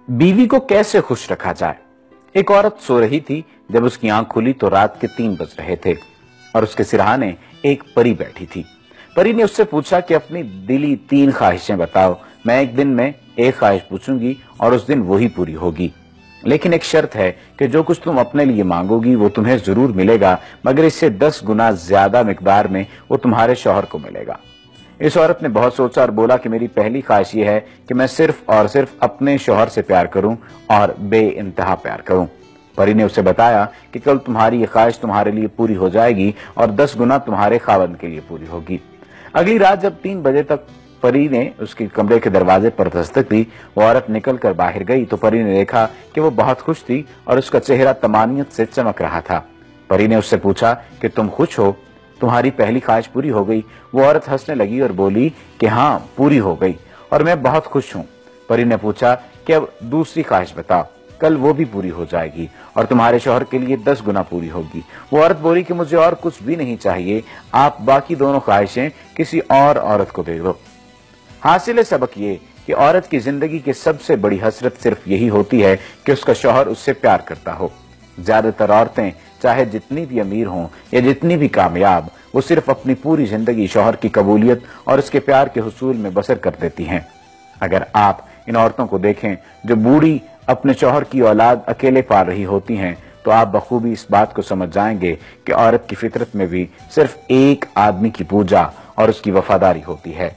बीवी को कैसे खुश रखा जाए। एक औरत सो रही थी। जब उसकी आंख खुली तो रात के 3 बज रहे थे और उसके सिरहाने एक परी बैठी थी। परी ने उससे पूछा कि अपनी दिली 3 ख्वाहिशें बताओ। मैं एक दिन में एक ख्वाहिश पूछूंगी और उस दिन वही पूरी होगी, लेकिन एक शर्त है कि जो कुछ तुम अपने लिए मांगोगी वो तुम्हें जरूर मिलेगा, मगर इससे 10 गुना ज्यादा मिकदार में वो तुम्हारे शौहर को मिलेगा। इस औरत ने बहुत सोचा और बोला कि मेरी पहली ख्वाहिश ये है कि मैं सिर्फ और सिर्फ अपने शौहर से प्यार करूं और बेइंतहा प्यार करूं। परी ने उसे बताया कि कल तुम्हारी ये ख्वाहिश तुम्हारे लिए पूरी हो जाएगी और 10 गुना तुम्हारे खावंद के लिए पूरी होगी। अगली रात जब 3 बजे तक परी ने उसके कमरे के दरवाजे पर दस्तक दी, वो औरत निकल कर बाहर गई तो परी ने देखा कि वो बहुत खुश थी और उसका चेहरा तमानियत से चमक रहा था। परी ने उससे पूछा कि तुम खुश हो, तुम्हारी पहली ख्वाहिश पूरी हो गई। वो औरत हंसने लगी और बोली कि हाँ, पूरी हो गई और मैं बहुत खुश हूँ। परी ने पूछा कि अब दूसरी ख्वाहिश बताओ, कल वो भी पूरी हो जाएगी और तुम्हारे शौहर के लिए 10 गुना पूरी होगी। वो औरत बोली कि मुझे और कुछ भी नहीं चाहिए, आप बाकी दोनों ख्वाहिशें किसी और औरत को दे दो। हासिल सबक ये कि औरत की जिंदगी की सबसे बड़ी हसरत सिर्फ यही होती है कि उसका शौहर उससे प्यार करता हो। ज्यादातर औरतें चाहे जितनी भी अमीर हों या जितनी भी कामयाब, वो सिर्फ अपनी पूरी जिंदगी शौहर की कबूलियत और उसके प्यार के हुसूल में बसर कर देती हैं। अगर आप इन औरतों को देखें जो बूढ़ी अपने शौहर की औलाद अकेले पाल रही होती हैं, तो आप बखूबी इस बात को समझ जाएंगे कि औरत की फितरत में भी सिर्फ एक आदमी की पूजा और उसकी वफादारी होती है।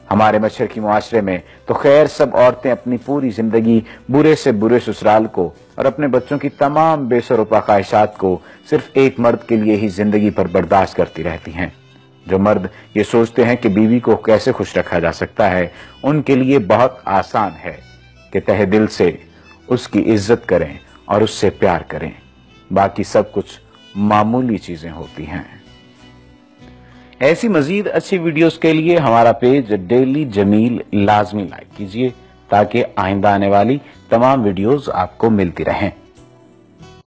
हमारे मशरकी मुआशरे में तो खैर सब औरतें अपनी पूरी जिंदगी बुरे से बुरे ससुराल को और अपने बच्चों की तमाम बेसरोपा ख्वाहिशात को सिर्फ एक मर्द के लिए ही जिंदगी पर बर्दाश्त करती रहती हैं। जो मर्द ये सोचते हैं कि बीवी को कैसे खुश रखा जा सकता है, उनके लिए बहुत आसान है कि तहे दिल से उसकी इज्जत करें और उससे प्यार करें। बाकी सब कुछ मामूली चीजें होती हैं। ऐसी मजीद अच्छी वीडियोस के लिए हमारा पेज डेली जमील लाजमी लाइक कीजिए ताकि आइंदा आने वाली तमाम वीडियोस आपको मिलती रहें।